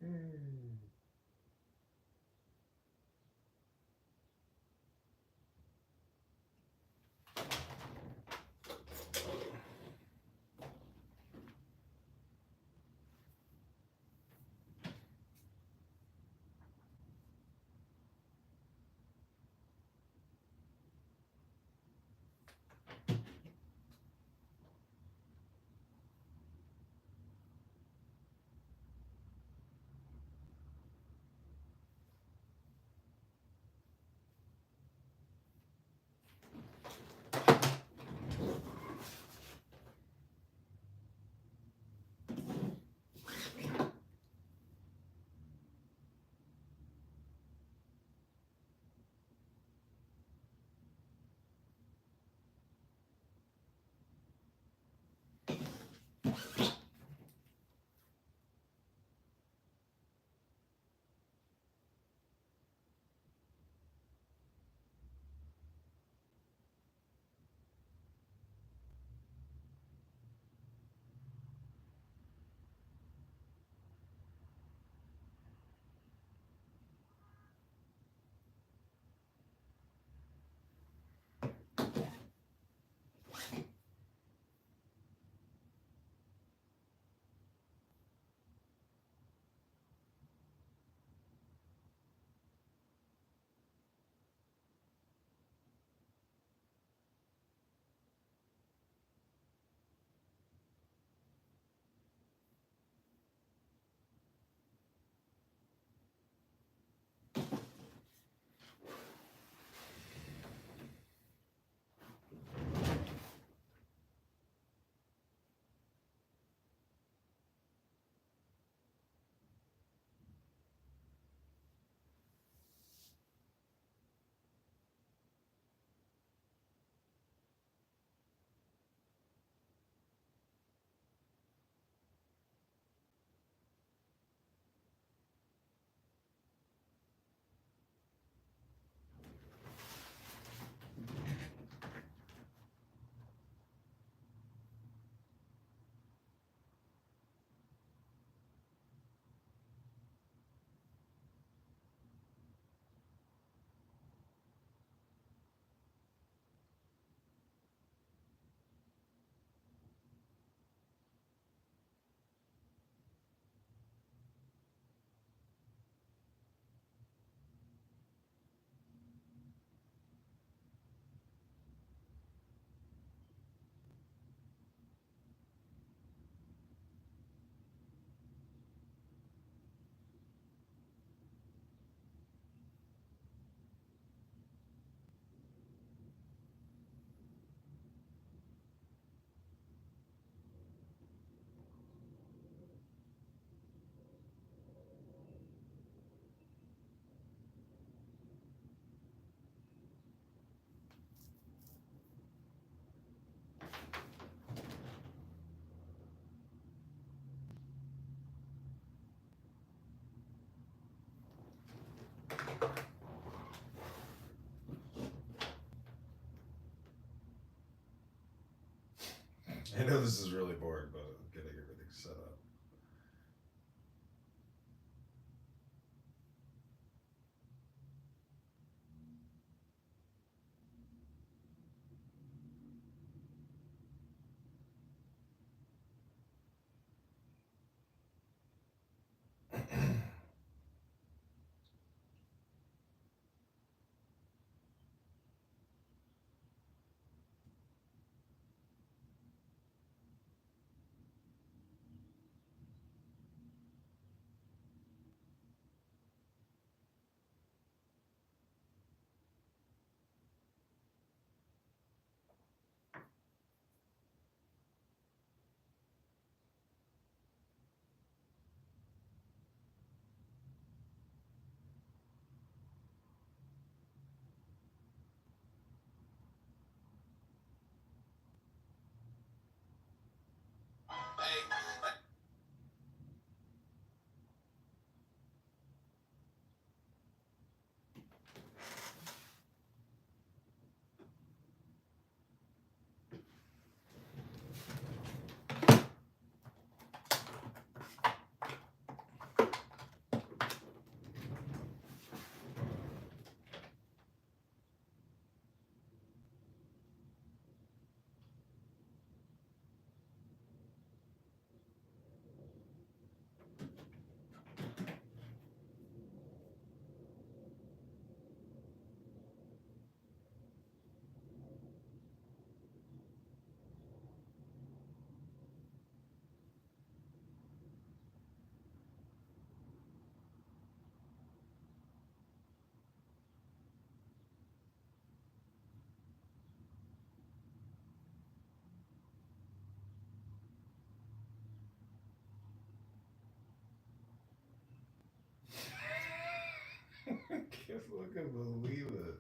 Mm. I know this is really boring, but I'm getting everything set up. fucking believe it.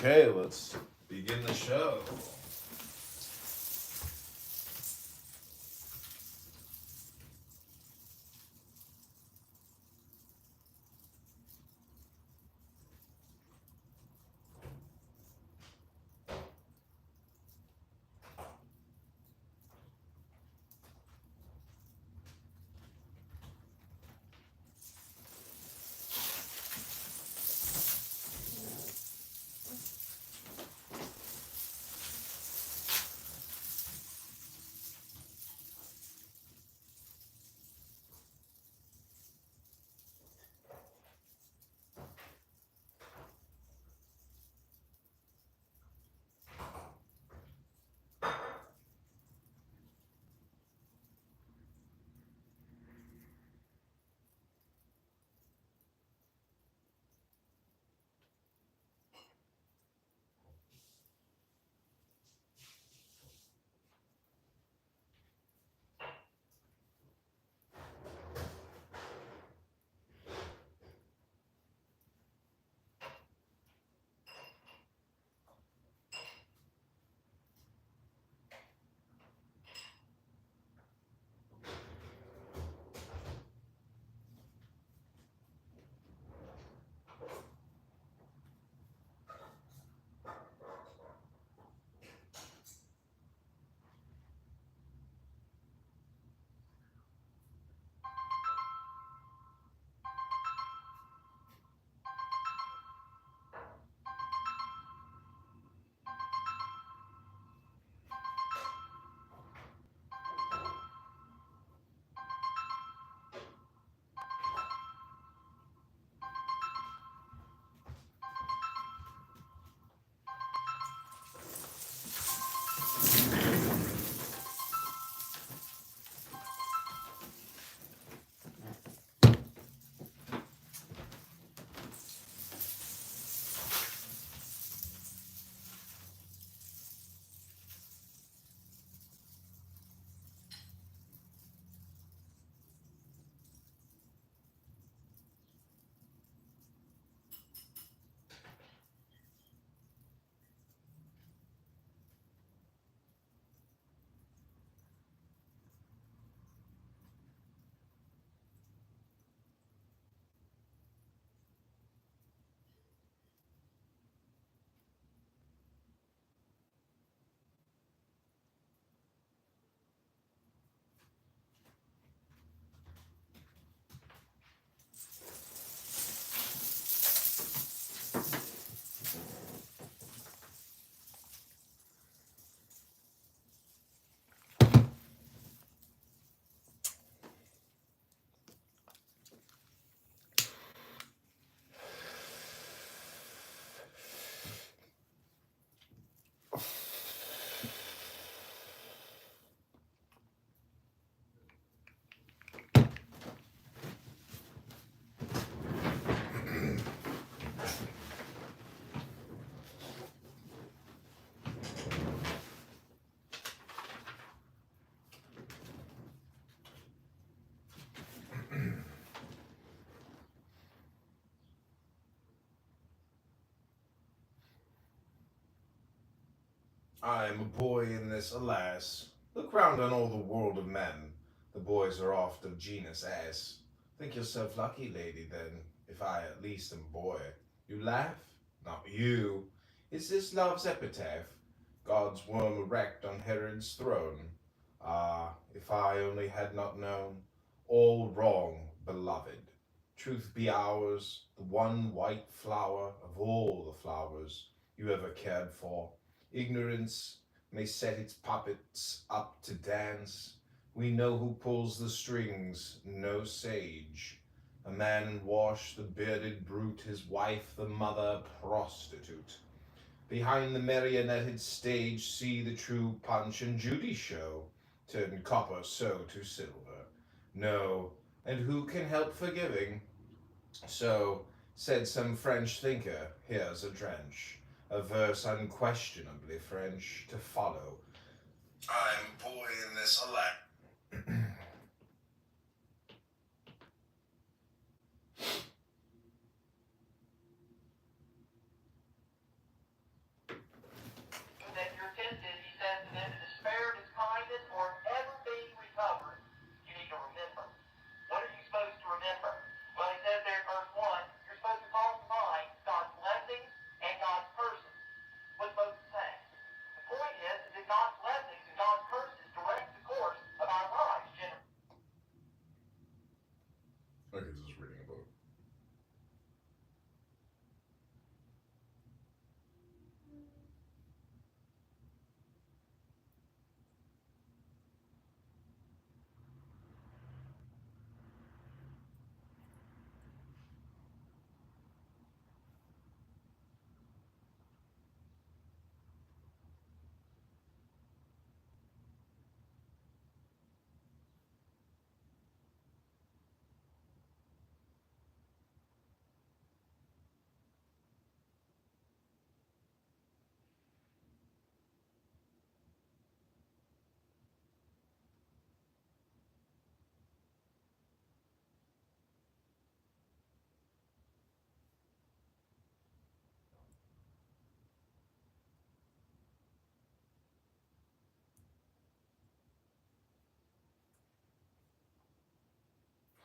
Okay, let's begin the show. I am a boy in this, alas. Look round on all the world of men. The boys are oft of genus ass. Think yourself lucky, lady, then, if I at least am boy. You laugh? Not you. Is this love's epitaph? God's worm erect on Herod's throne. Ah, if I only had not known. All wrong, beloved. Truth be ours, the one white flower of all the flowers you ever cared for. Ignorance may set its puppets up to dance. We know who pulls the strings, no sage. A man wash the bearded brute, his wife the mother prostitute. Behind the marionetted stage, see the true Punch and Judy show. Turn copper so to silver. No, and who can help forgiving? So said some French thinker, here's a drench, a verse unquestionably French to follow. I'm a boy in this elect. That you're tempted, he says, and if despair of his kindness or ever being recovered, you need to remember. What are you supposed to remember? Well, he says there in verse 1, you're supposed to call to mind God's blessings and God's curses. What's supposed to say? The point is that God's blessings and God's curses direct the course of our lives. Okay, just reading a book.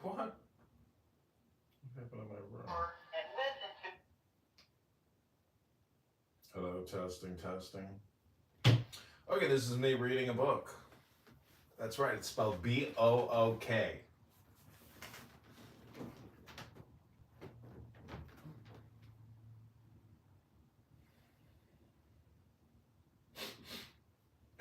What? What happened in my room? And listen to. Hello, testing, testing. Okay, this is me reading a book. That's right, it's spelled B-O-O-K.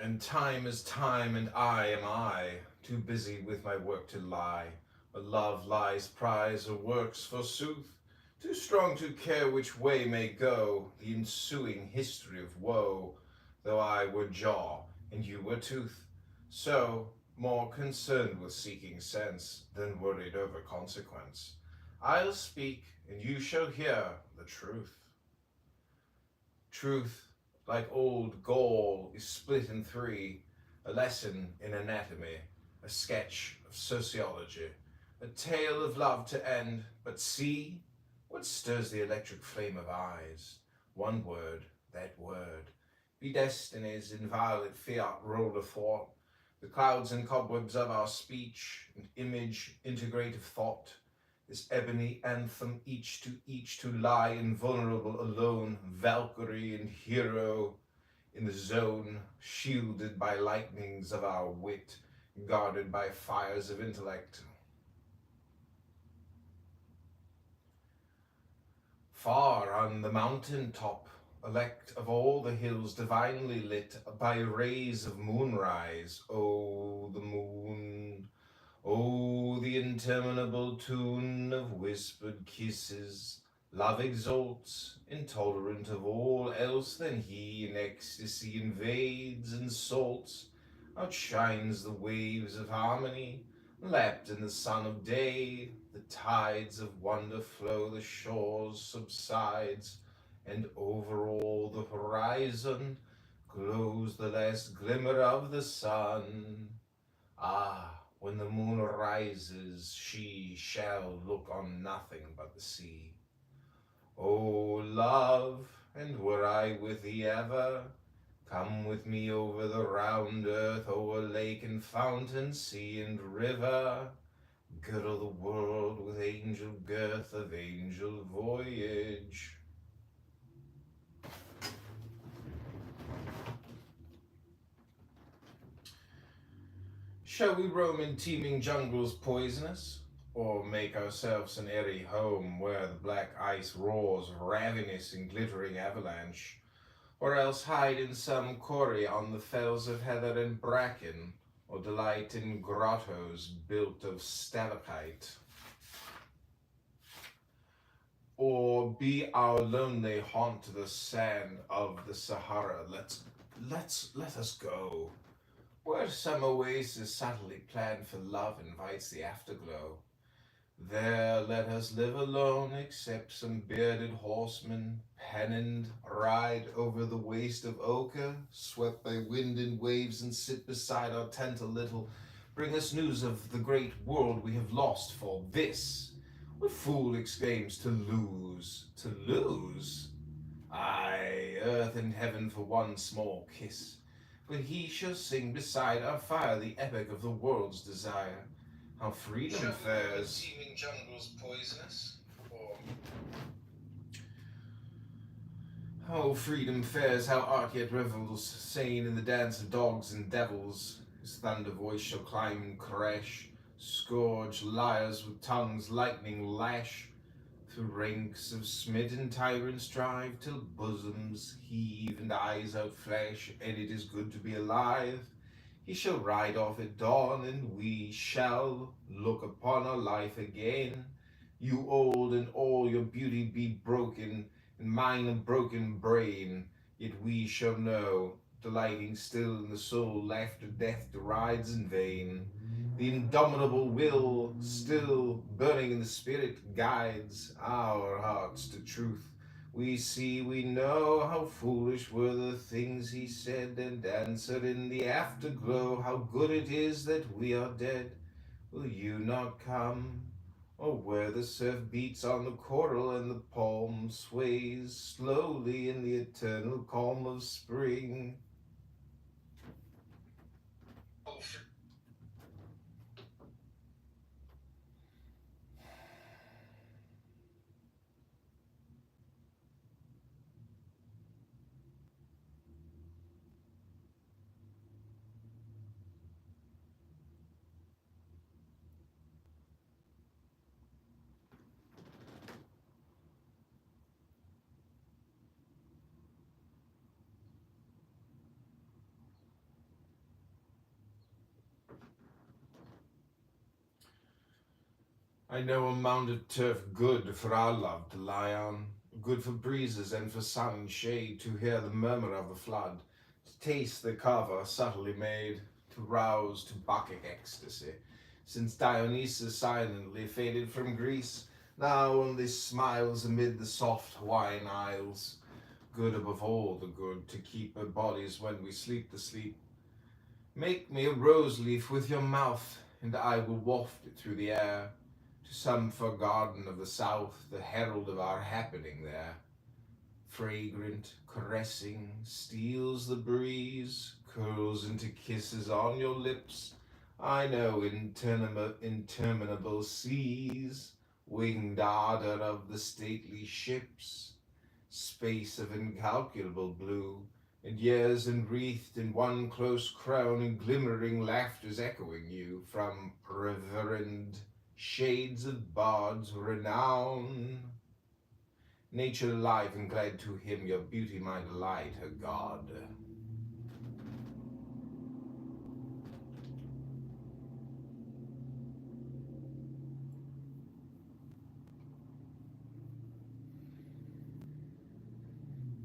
And time is time, and I am I, too busy with my work to lie. But love lies prize or works forsooth, too strong to care which way may go the ensuing history of woe, though I were jaw and you were tooth. So, more concerned with seeking sense than worried over consequence, I'll speak, and you shall hear the truth. Truth, like old Gaul, is split in three, a lesson in anatomy, a sketch of sociology, a tale of love to end, but see what stirs the electric flame of eyes. One word, that word. Be destinies in violet fiat rolled athwart, the clouds and cobwebs of our speech and image integrate of thought, this ebony anthem each to lie invulnerable alone, Valkyrie and hero in the zone, shielded by lightnings of our wit, guarded by fires of intellect. Far on the mountain top, elect of all the hills, divinely lit by rays of moonrise, oh the moon, oh, the interminable tune of whispered kisses, love exalts, intolerant of all else than he in ecstasy invades and salts, outshines the waves of harmony, lapped in the sun of day, the tides of wonder flow, the shores subsides, and over all the horizon glows the last glimmer of the sun. Ah, when the moon rises, she shall look on nothing but the sea. O love, and were I with thee ever, Come with me over the round earth, o'er lake and fountain, sea and river. Girdle the world with angel girth of angel voyage. Shall we roam in teeming jungles poisonous? Or make ourselves an airy home where the black ice roars ravenous in glittering avalanche? Or else hide in some quarry on the fells of heather and bracken, or delight in grottos built of stalactite? Or be our lonely haunt the sand of the Sahara? Let us go, where some oasis subtly planned for love invites the afterglow. There let us live alone, except some bearded horsemen, pennoned, ride over the waste of ochre, swept by wind and waves, and sit beside our tent a little, bring us news of the great world we have lost for this. What fool exclaims to lose? To lose? Aye, earth and heaven for one small kiss. But he shall sing beside our fire the epic of the world's desire. How freedom fares. Teeming jungles poisonous, or how freedom fares, how art yet revels, sane in the dance of dogs and devils. His thunder voice shall climb and crash, scourge liars with tongues lightning lash. Through ranks of smitten tyrants drive, till bosoms heave and eyes outflash, and it is good to be alive. He shall ride off at dawn, and we shall look upon our life again. You old, and all your beauty be broken, and mine a broken brain. Yet we shall know, delighting still in the soul, laughter death derides in vain. The indomitable will, still burning in the spirit, guides our hearts to truth. We see, we know how foolish were the things he said, and answered in the afterglow, how good it is that we are dead. Will you not come? Or where the surf beats on the coral and the palm sways slowly in the eternal calm of spring? I know a mound of turf good for our love to lie on, good for breezes and for sun and shade, to hear the murmur of the flood, to taste the cover subtly made, to rouse to Bacchic ecstasy. Since Dionysus silently faded from Greece, now only smiles amid the soft wine isles. Good above all the good, to keep our bodies when we sleep the sleep. Make me a rose leaf with your mouth, and I will waft it through the air, to some far garden of the south, the herald of our happening there. Fragrant, caressing, steals the breeze, curls into kisses on your lips. I know interminable seas, winged ardor of the stately ships, space of incalculable blue, and years enwreathed in one close crown, and glimmering laughters echoing you from reverend shades of bards' renown. Nature alive and glad to him, your beauty my delight, her God.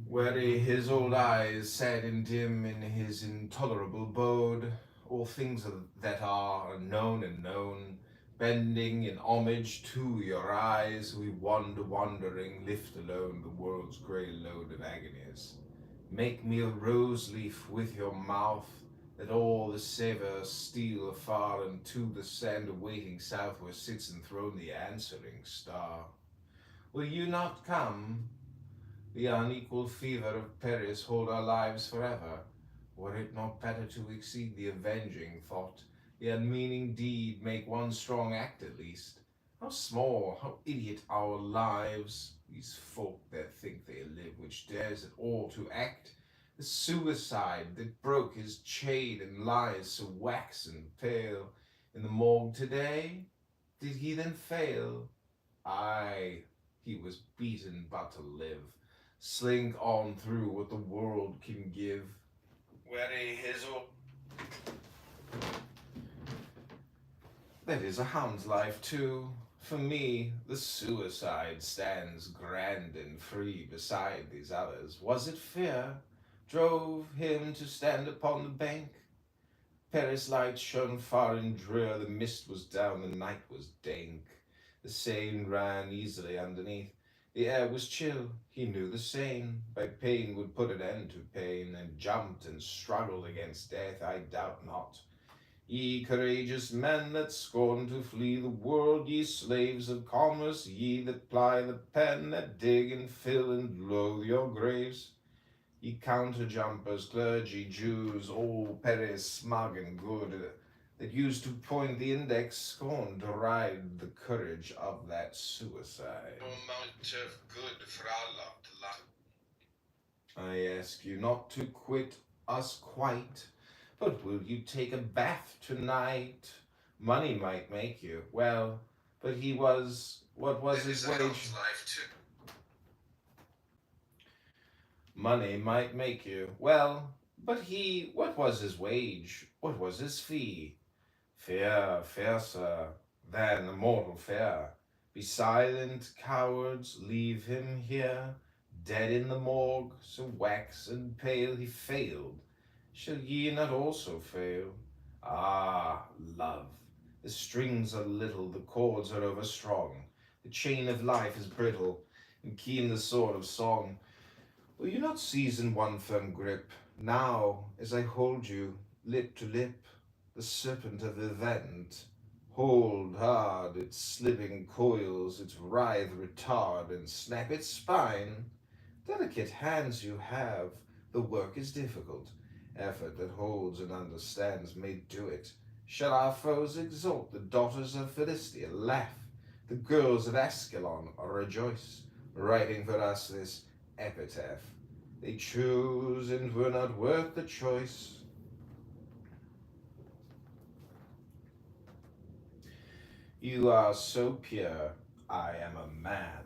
Weary his old eyes, sad and dim in his intolerable abode, all things that are unknown and known, bending in homage to your eyes, we wander wandering, lift alone the world's grey load of agonies. Make me a rose leaf with your mouth, that all the savour steal afar unto the sand awaiting south, where sits enthroned the answering star. Will you not come? The unequal fever of Paris hold our lives forever. Were it not better to exceed the avenging thought, the unmeaning deed, make one strong act at least? How small, how idiot our lives, these folk that think they live, which dares at all to act. The suicide that broke his chain and lies so waxen pale in the morgue today, did he then fail? Aye, he was beaten but to live, slink on through what the world can give. Wary Hizzle. That is a hound's life too. For me, the suicide stands grand and free beside these others. Was it fear drove him to stand upon the bank? Paris lights shone far and drear, the mist was down, the night was dank. The Seine ran easily underneath, the air was chill, he knew the Seine by pain would put an end to pain, and jumped and struggled against death, I doubt not. Ye courageous men that scorn to flee the world, ye slaves of commerce, ye that ply the pen, that dig and fill and loathe your graves, ye counter-jumpers, clergy, Jews, all perish smug and good, that used to point the index, scorn to ride the courage of that suicide. No amount of good for Allah to lie. I ask you not to quit us quite, but will you take a bath tonight? Money might make you, well, but what was his wage? Money might make you, well, but what was his wage? What was his fee? Fair, fair, sir, than a mortal fair. Be silent, cowards, leave him here, dead in the morgue, so wax and pale he failed. Shall ye not also fail? Ah, love, the strings are little, the chords are overstrong, the chain of life is brittle, and keen the sword of song. Will you not seize in one firm grip, now, as I hold you, lip to lip, the serpent of event? Hold hard its slipping coils, its writhe retard, and snap its spine. Delicate hands you have, the work is difficult. Effort that holds and understands may do it. Shall our foes exult, the daughters of Philistia laugh, the girls of Ascalon rejoice, writing for us this epitaph? They choose and were not worth the choice. You are so pure, I am a man.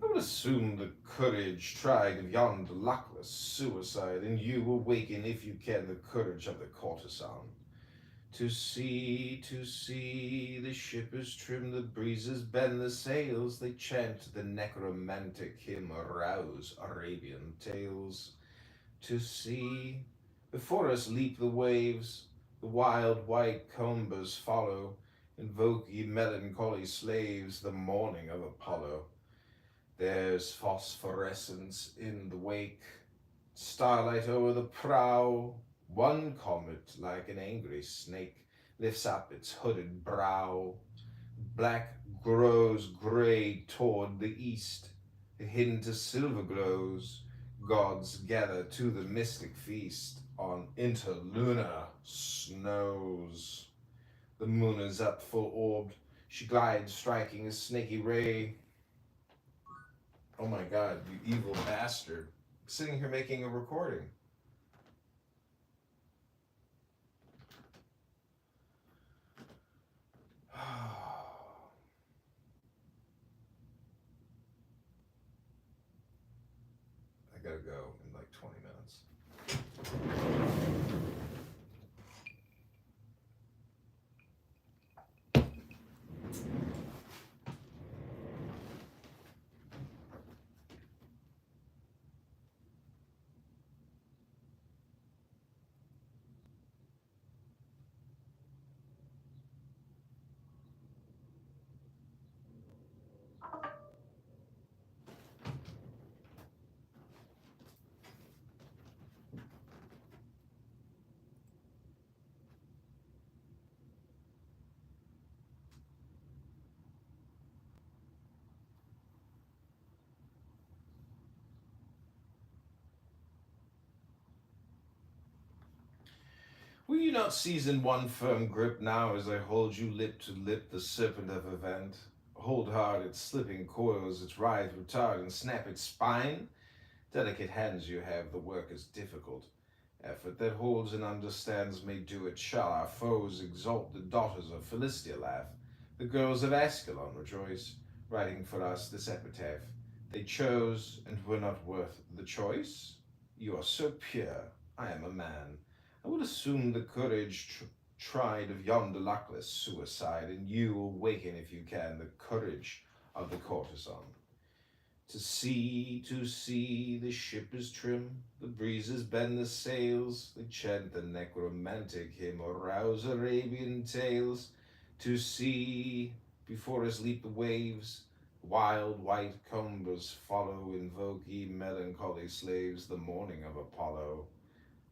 I would assume the courage tried of yonder luckless suicide, and you awaken, if you can, the courage of the courtesan. To sea, the ship is trim, the breezes bend the sails, they chant the necromantic hymn, arouse Arabian tales. To sea, before us leap the waves, the wild white combers follow, invoke ye melancholy slaves, the morning of Apollo. There's phosphorescence in the wake, starlight o'er the prow, one comet like an angry snake lifts up its hooded brow. Black grows grey toward the east, a hint of silver glows. Gods gather to the mystic feast on interlunar snows. The moon is up full orbed, she glides striking a snaky ray. Oh my god, you evil bastard. Sitting here making a recording. I gotta go in like 20 minutes. Will you not seize in one firm grip now as I hold you lip to lip, the serpent of event? Hold hard its slipping coils, its writhe retard, and snap its spine? Delicate hands you have, the work is difficult. Effort that holds and understands may do it. Shall our foes exalt, the daughters of Philistia laugh? The girls of Ascalon rejoice, writing for us this epitaph. They chose and were not worth the choice. You are so pure, I am a man. I would assume the courage tried of yonder luckless suicide, and you awaken if you can the courage of the courtesan. To sea, the ship is trim, the breezes bend the sails, they chant the necromantic hymn or rouse Arabian tales. To sea, before us leap the waves, wild white combers follow, invoke ye melancholy slaves, the morning of Apollo.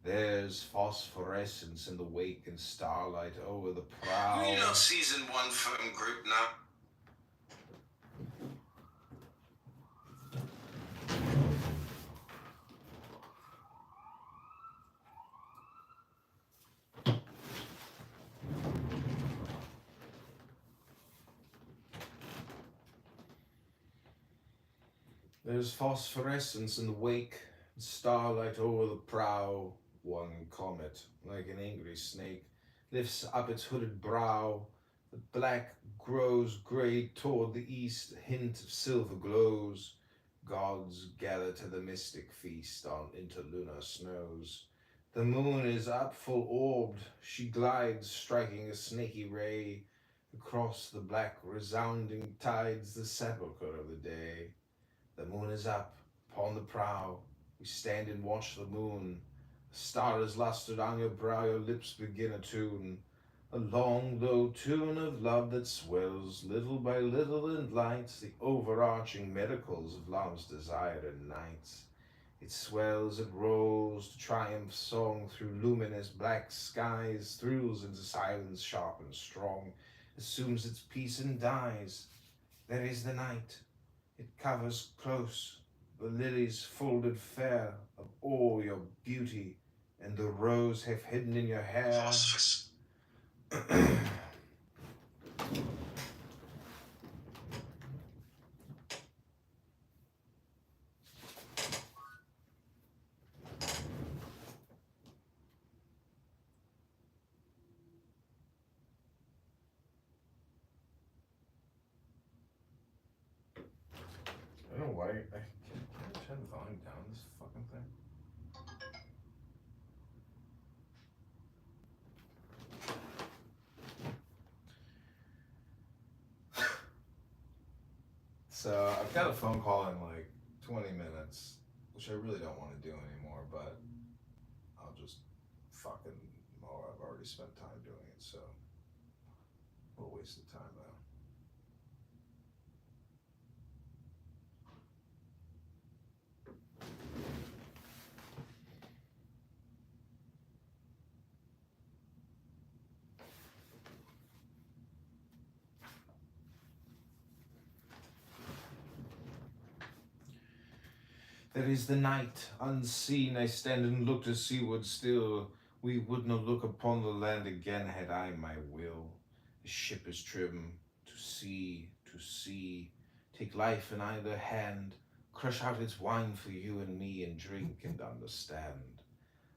There's phosphorescence in the wake and starlight o'er the prow. We don't season one firm group now. There's phosphorescence in the wake, and starlight o'er the prow. One comet, like an angry snake, lifts up its hooded brow. The black grows grey toward the east, a hint of silver glows. Gods gather to the mystic feast on interlunar snows. The moon is up full orbed, she glides, striking a snaky ray across the black resounding tides, the sepulchre of the day. The moon is up upon the prow. We stand and watch the moon. A star is lustered on your brow, your lips begin a tune. A long, low tune of love that swells little by little and lights the overarching miracles of love's desire and nights. It swells, it rolls to triumph song through luminous black skies, thrills into silence sharp and strong, assumes its peace and dies. There is the night. It covers close the lilies folded fair of all your beauty, and the rose half hidden in your hair. Phosphorus. I don't know why. Can I turn the volume down this fucking thing? So I've got a phone call in like 20 minutes, which I really don't want to do anymore, but I'll just fucking, well, I've already spent time doing it, so we'll waste the time though. There is the night, unseen, I stand and look to seaward still. We would not look upon the land again had I my will. The ship is trim, to sea, take life in either hand, crush out its wine for you and me, and drink and understand.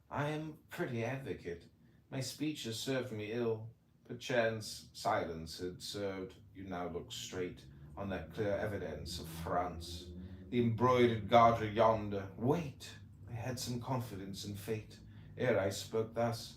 I am pretty advocate, my speech has served me ill, perchance silence had served, you now look straight on that clear evidence of France. The embroidered garter yonder. Wait, I had some confidence in fate ere I spoke thus.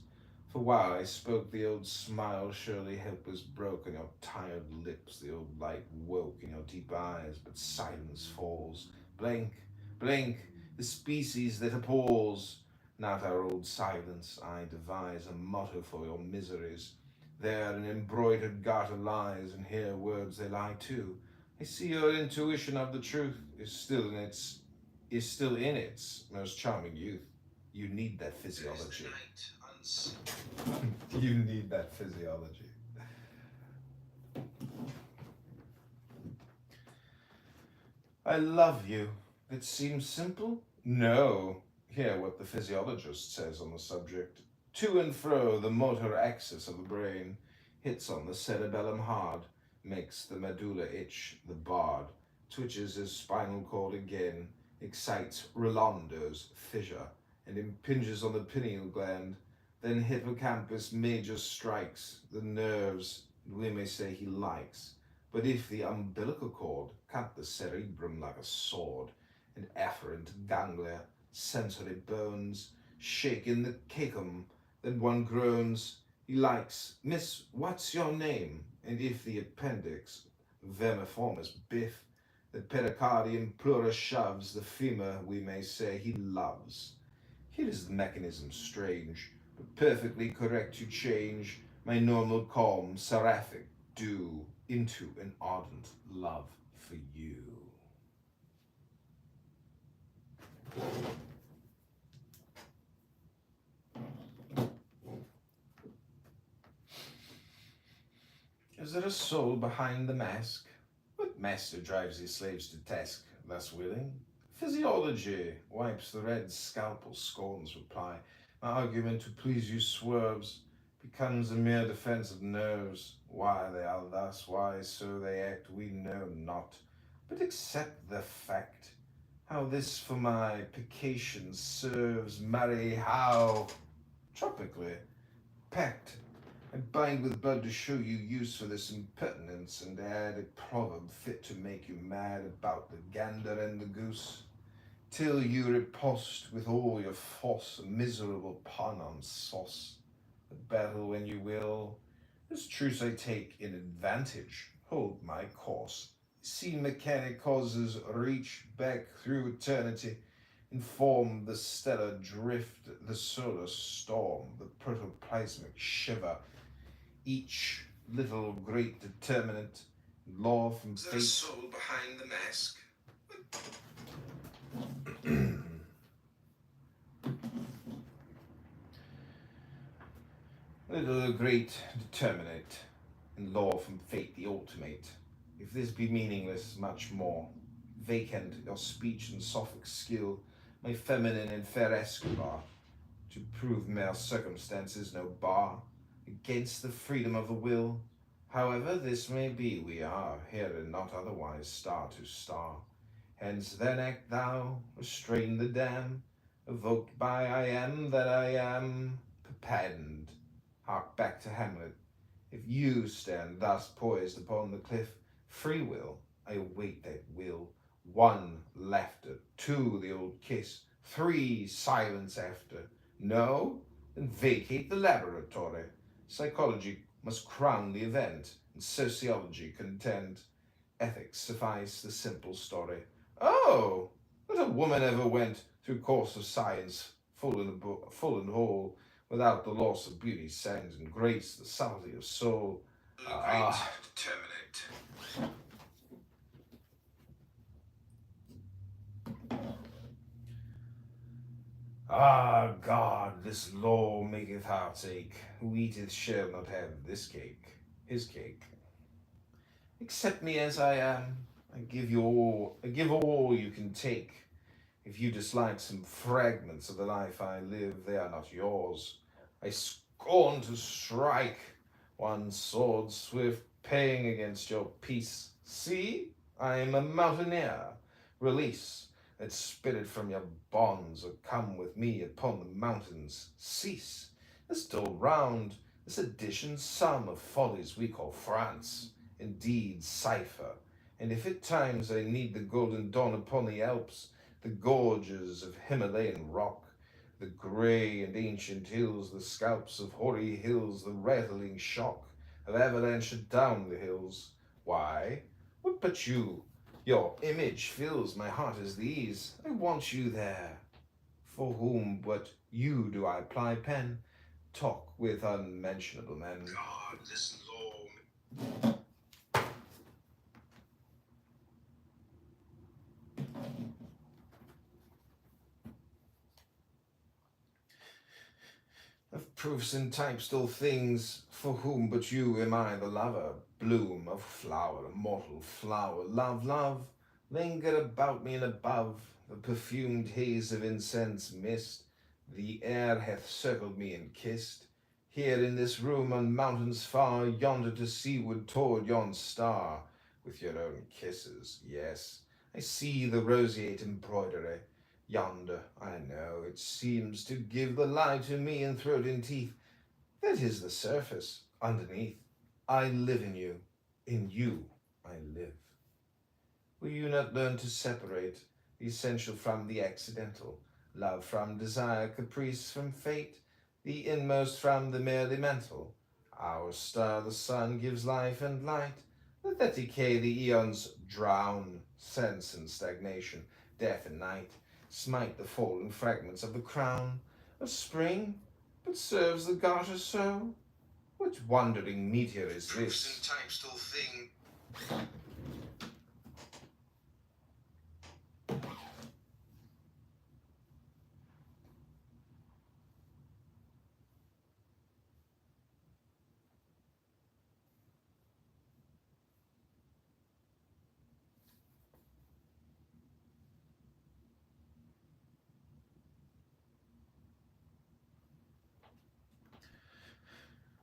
For while I spoke, the old smile surely hope was broke on your tired lips, the old light woke in your deep eyes, but silence falls. Blank, blank, the species that appalls. Not our old silence, I devise a motto for your miseries. There an embroidered garter lies, and here words they lie too. I see your intuition of the truth is still in its most charming youth. You need that physiology. You need that physiology. I love you. It seems simple? No. Hear what the physiologist says on the subject. To and fro, the motor axis of the brain hits on the cerebellum hard, makes the medulla itch, the bard twitches his spinal cord again, excites Rolando's fissure, and impinges on the pineal gland. Then hippocampus major strikes, the nerves we may say he likes. But if the umbilical cord cut the cerebrum like a sword, and afferent ganglia, sensory bones, shake in the cacum, then one groans, he likes, Miss, what's your name? And if the appendix vermiformis biff, the pericardium plura shoves, the femur, we may say, he loves. Here is the mechanism strange, but perfectly correct to change my normal calm, seraphic dew into an ardent love for you. Is there a soul behind the mask? What master drives his slaves to task thus willing? Physiology wipes the red scalpel, scorns reply. My argument to please you swerves, becomes a mere defense of nerves. Why they are thus, why so they act, we know not. But accept the fact, how this for my piccation serves, marry how tropically packed and bind with blood to show you use for this impertinence, and add a proverb fit to make you mad about the gander and the goose, till you riposte with all your force a miserable pun on sauce. The battle when you will, this truce I take in advantage, hold my course. See mechanic causes reach back through eternity, inform the stellar drift, the solar storm, the protoplasmic shiver, each little great determinant, law from fate. Is there a soul behind the mask? Little great determinate, and law from fate the ultimate. If this be meaningless, much more. Vacant your speech and sophic skill, my feminine and fair Escobar, to prove mere circumstances no bar against the freedom of the will. However this may be, we are here and not otherwise, star to star. Hence then act thou, restrain the dam, evoked by I am that I am, papaddened. Hark back to Hamlet. If you stand thus poised upon the cliff, free will, I await that will. 1, laughter. 2, the old kiss. 3, silence after. No? Then vacate the laboratory. Psychology must crown the event, and sociology contend. Ethics suffice the simple story. Oh, that a woman ever went through course of science, full and whole, without the loss of beauty, sense, and grace, the subtlety of soul. Terminate. Ah, God, this law maketh hearts ache. Who eateth shall not have this cake, his cake. Accept me as I am. I give all you can take. If you dislike some fragments of the life I live, they are not yours. I scorn to strike one sword swift, paying against your peace. See, I am a mountaineer. Release that spirit from your bonds, or come with me upon the mountains. Cease this dull round, this addition sum of follies we call France, indeed cipher. And if at times I need the golden dawn upon the Alps, the gorges of Himalayan rock, the grey and ancient hills, the scalps of hoary hills, the rattling shock of avalanche down the hills, why, what but you? Your image fills my heart as these. I want you there. For whom but you do I ply pen? Talk with unmentionable men. God, this law. Of proofs and types still things, for whom but you am I the lover, bloom of flower, immortal flower, love, love, linger about me and above, the perfumed haze of incense mist, The air hath circled me and kissed. Here in this room on mountains far, yonder to seaward toward yon star, with your own kisses, yes. I see the roseate embroidery. Yonder, I know, it seems to give the lie to me in throat and teeth. That is the surface. Underneath, I live in you I live. Will you not learn to separate the essential from the accidental, love from desire, caprice from fate, the inmost from the merely mental? Our star, the sun, gives life and light. Let that decay the eons drown, sense and stagnation, death and night, smite the fallen fragments of the crown of spring, but serves the garter so? What wandering meteor is this? Time still thing.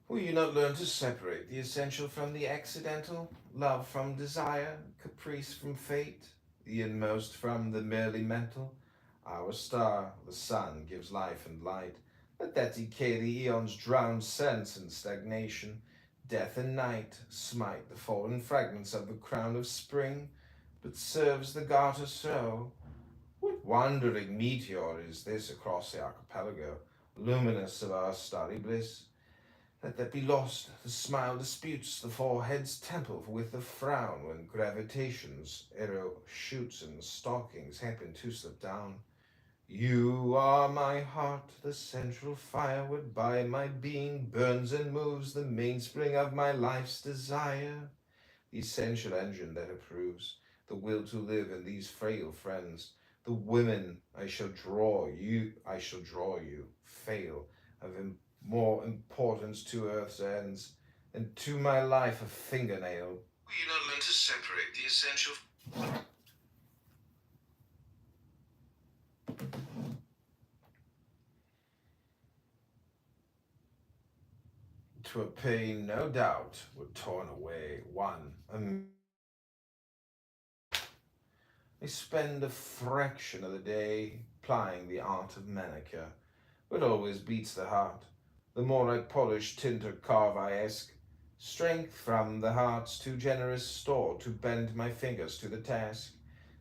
Will you not learn to separate the essential from the accidental, love from desire, caprice from fate, the inmost from the merely mental? Our star, the sun, gives life and light. Let that decay the eons drown sense and stagnation. Death and night smite the fallen fragments of the crown of spring, but serves the garter so? What wandering meteor is this across the archipelago, luminous of our starry bliss? Let that be lost. The smile disputes the forehead's temple with the frown when gravitation's arrow shoots and stockings happen to slip down. You are my heart, the central fire whereby my being burns and moves, the mainspring of my life's desire, the essential engine that approves the will to live in these frail friends. The women I shall draw you, fail of more importance to earth's ends than to my life a fingernail. Will you not learn to separate the essential? To a pain, no doubt, were torn away one. I spend a fraction of the day plying the art of manicure, but always beats the heart. The more I polish, tint, or carve, I ask strength from the heart's too generous store to bend my fingers to the task.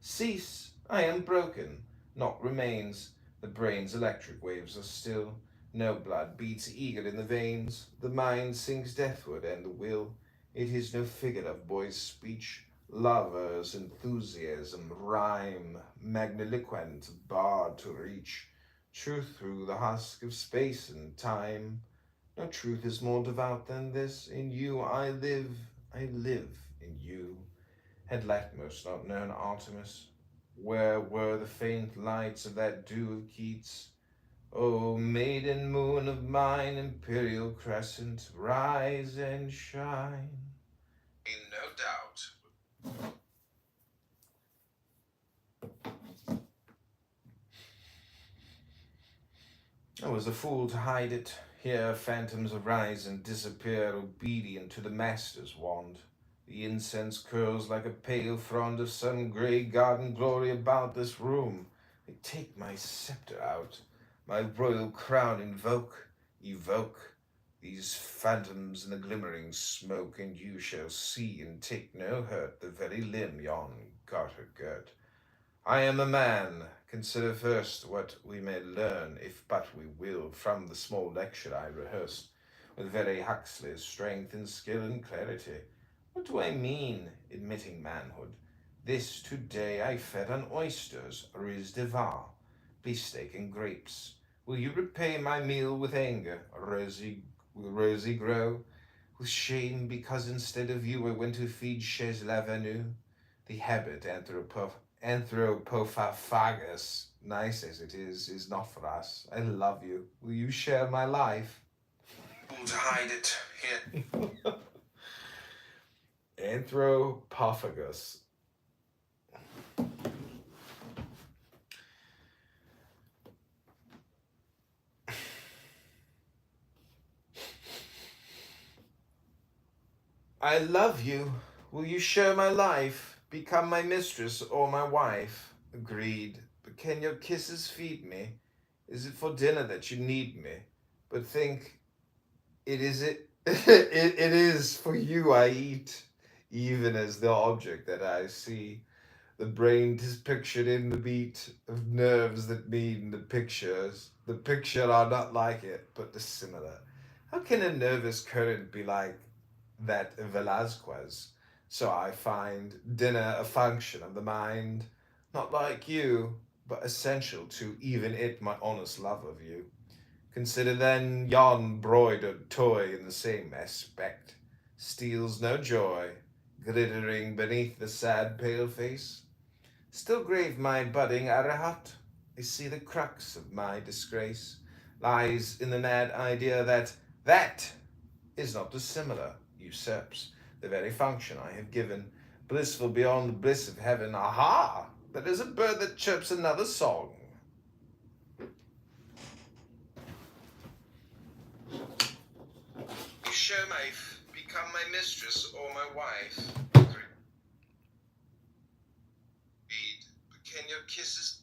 Cease, I am broken, naught remains. The brain's electric waves are still. No blood beats eager in the veins. The mind sinks deathward, and the will. It is no figure of boy's speech. Lovers, enthusiasm, rhyme, magniloquent, bard to reach. Truth through the husk of space and time. No truth is more devout than this. In you I live in you. Had Latmos not known Artemis? Where were the faint lights of that dew of Keats? O maiden moon of mine, imperial crescent, rise and shine. No doubt. I was a fool to hide it. Here phantoms arise and disappear, obedient to the master's wand. The incense curls like a pale frond of some grey garden glory about this room. I take my sceptre out, my royal crown evoke these phantoms in the glimmering smoke, and you shall see and take no hurt the very limb yon garter girt. I am a man. Consider first what we may learn, if but we will, from the small lecture I rehearsed, with very Huxley's strength and skill and clarity. What do I mean, admitting manhood? This today I fed on oysters, riz de var, beefsteak and grapes. Will you repay my meal with anger, will rosy grow? With shame, because instead of you I went to feed chez l'avenue? The habit anthropophagus, nice as it is not for us. I love you. Will you share my life? To hide it here. Anthropophagus. I love you. Will you share my life? Become my mistress or my wife? Agreed. But can your kisses feed me? Is it for dinner that you need me? But think, it is for you I eat, even as the object that I see. The brain is pictured in the beat of nerves that mean the pictures. The picture are not like it, but dissimilar. How can a nervous current be like that of Velasquez? So I find dinner a function of the mind, not like you, but essential to even it my honest love of you. Consider then yon broidered toy in the same aspect, steals no joy, glittering beneath the sad pale face. Still grave my budding Arahat. I see the crux of my disgrace lies in the mad idea that that is not dissimilar, usurps the very function I have given, blissful beyond the bliss of heaven. Aha! That is a bird that chirps another song. You share my become my mistress or my wife. Agreed. But can your kisses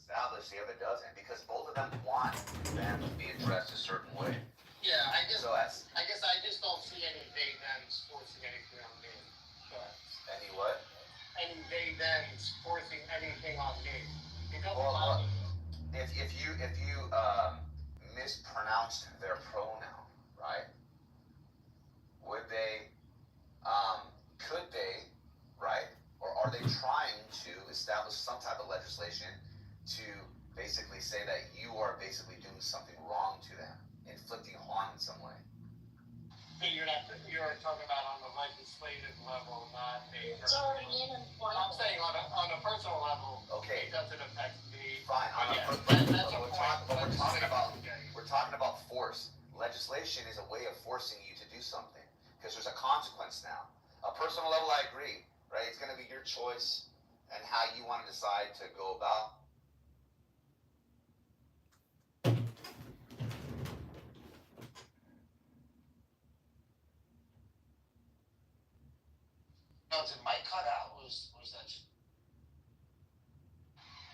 established, the other doesn't, because both of them want them to be addressed a certain way. Yeah, So that's I guess I just don't see any they thems forcing anything on me. But any what? any they thems forcing anything on me. Because Well, if you mispronounced their pronoun, right? Would they could they, right? Or are they trying to establish some type of legislation to basically say that you are basically doing something wrong to them, inflicting harm in some way? you're talking about on the legislative level, not a It's already in I'm saying on a personal level, Okay, it doesn't affect me. fine. That's a We're point. talking about force. Legislation is a way of forcing you to do something because there's a consequence now. A personal level, I agree, right? It's going to be your choice and how you want to decide to go about. Did Mike cut out? Was that?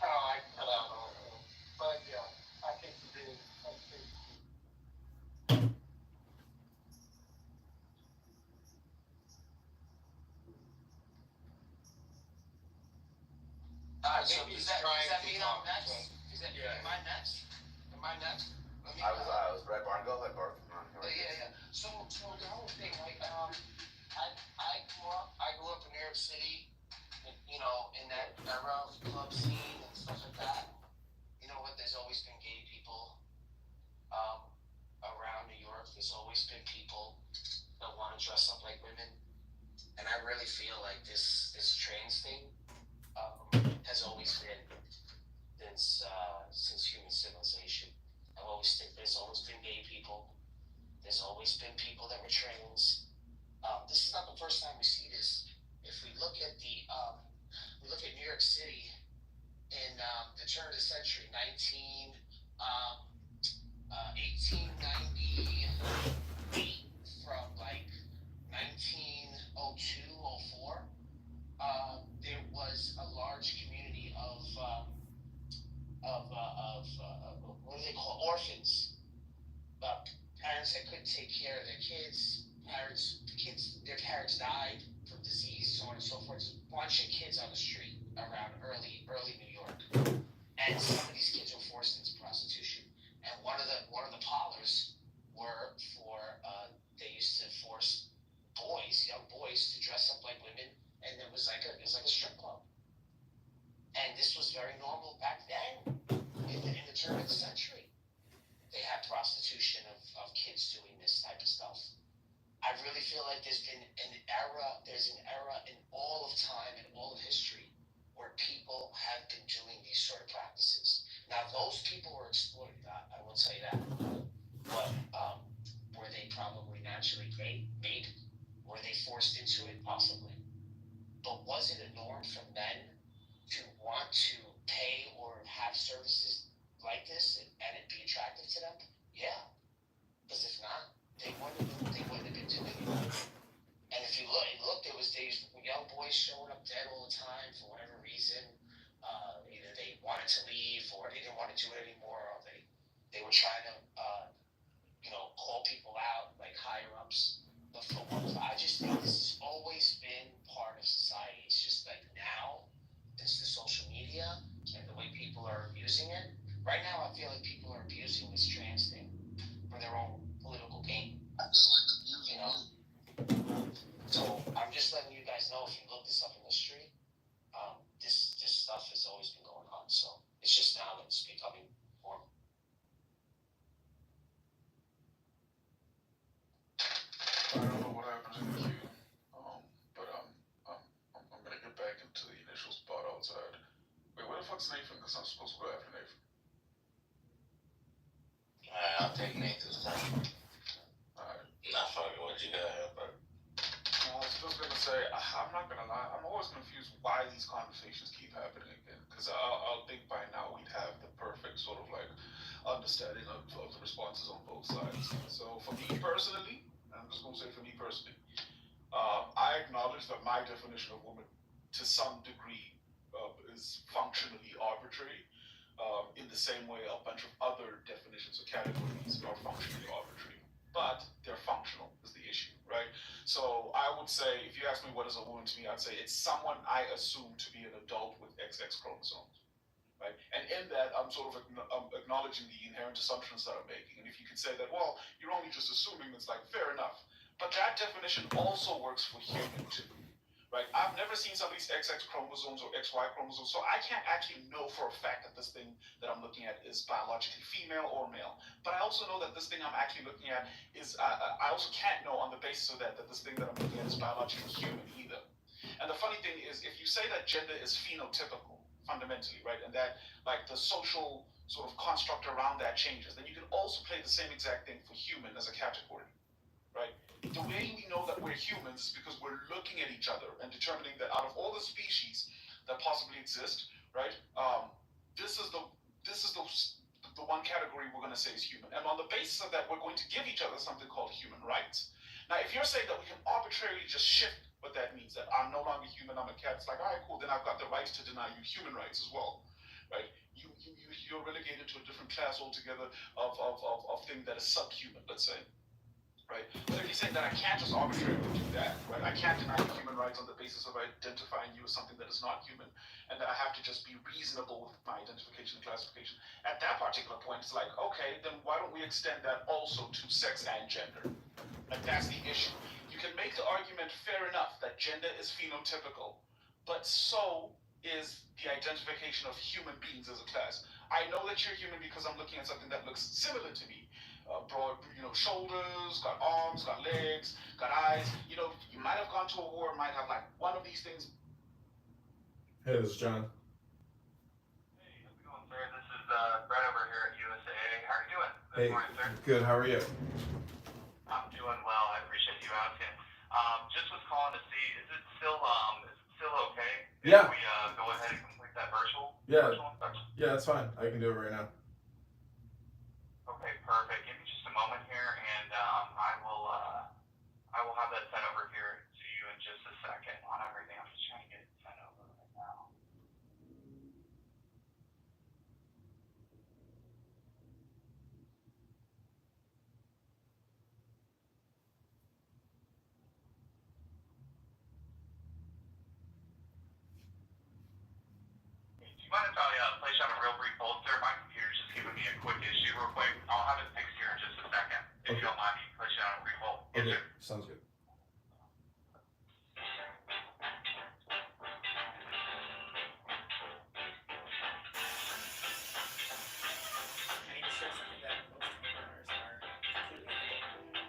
Oh, I cut out all of them. But yeah, I think you did. I So think is he's that trying to me talk. next? Is that Yeah. am I next? Am I next? Let me. I was Red Barn. Go ahead, Bart. Yeah. So the whole thing, like, I grew up in New York City, and, you know, in that era of club scene and stuff like that. You know what? There's always been gay people, around New York. There's always been people that want to dress up like women, and I really feel like this trans thing, has always been since human civilization. I've always think there's always been gay people. There's always been people that were trans. This is not the first time we see this. If we look at we look at New York City in the turn of the century, 1898 from like 1902, 04. There was a large community of what do they call orphans? Parents that couldn't take care of their kids. Their parents died from disease, so on and so forth. There's a bunch of kids on the street around early New York, and some of these kids were forced into prostitution. And one of the parlors were they used to force young boys, to dress up like women, and it was like a strip club. And this was very normal back then, in the turn of the century. They had prostitution of kids doing this type of stuff. I really feel like there's an era in all of time and all of history where people have been doing these sort of practices. Now, those people were exploited, I will tell you that. But were they probably naturally made? Were they forced into it? Possibly. But was it a norm for men to want to pay or have services like this and it be attractive to them? Yeah. Because if not, they wouldn't have been doing it. And if you look, there was these young boys showing up dead all the time for whatever reason. Either they wanted to leave, or they didn't want to do it anymore, or they were trying to, call people out, like higher ups. But for one, I just think this has always been part of society. It's just like now, since the social media and the way people are abusing it. Right now, I feel like people are abusing this trans thing for their own political gain. I feel like abusing, So I'm just letting you guys know, if you look this up in history, this stuff has always been going on. So it's just now that it's becoming more. I don't know what happened in the queue, but I'm gonna get back into the initial spot outside. Wait, where the fuck's Nathan? Because I'm supposed to go after Nathan. Alright, I'll take Nathan's time. Alright. Not fucking what you got, but. I was just gonna say, I'm not gonna lie, I'm always confused why these conversations keep happening again. Because I'll think by now we'd have the perfect sort of like understanding of the responses on both sides. So for me personally, I'm just gonna say for me personally, I acknowledge that my definition of woman to some degree is functionally arbitrary. In the same way a bunch of other definitions or categories are functionally arbitrary. But they're functional is the issue, right? So I would say, if you ask me what is a woman to me, I'd say it's someone I assume to be an adult with XX chromosomes, right? And in that, I'm sort of acknowledging the inherent assumptions that I'm making. And if you could say that, well, you're only just assuming, it's like, fair enough. But that definition also works for human too, right? I've never seen somebody's XX chromosomes or XY chromosomes, so I can't actually know for a fact that this thing that I'm looking at is biologically female or male. But I also know that this thing I'm actually looking at is, I also can't know on the basis of that this thing that I'm looking at is biologically human either. And the funny thing is, if you say that gender is phenotypical, fundamentally, right, and that like the social sort of construct around that changes, then you can also play the same exact thing for human as a category, right? The way we know that we're humans is because we're looking at each other and determining that out of all the species that possibly exist, right? This is the one category we're going to say is human, and on the basis of that, we're going to give each other something called human rights. Now, if you're saying that we can arbitrarily just shift what that means, that I'm no longer human, I'm a cat, it's like, all right, cool, then I've got the rights to deny you human rights as well, right? You're relegated to a different class altogether of thing that is subhuman, let's say. Right? But if you're saying that I can't just arbitrarily do that, right? I can't deny you human rights on the basis of identifying you as something that is not human, and that I have to just be reasonable with my identification and classification. At that particular point, it's like, okay, then why don't we extend that also to sex and gender? Like, that's the issue. You can make the argument, fair enough, that gender is phenotypical, but so is the identification of human beings as a class. I know that you're human because I'm looking at something that looks similar to me. Broad, shoulders, got arms, got legs, got eyes. You might have gone to a war, might have like one of these things. Hey, this is John. Hey, how's it going, sir? This is Brett over here at USAA. How are you doing this morning, sir? Good. How are you? I'm doing well. I appreciate you asking. Just was calling to see, is it still okay if Yeah. we go ahead and complete that virtual inspection? Yeah, that's fine. I can do it right now. Okay, perfect. Give me just a moment here, and I will have that sent over here to you in just a second on everything. I'm just trying to get it sent over right now. Do you mind if I place you on a real brief hold, sir? My computer's just giving me a quick issue real quick. I'll have it fixed here in just a second. If you don't mind me placing you on a brief hold. Yes, Okay, sir. sounds good. I need to share something that most homeowners are completely unable.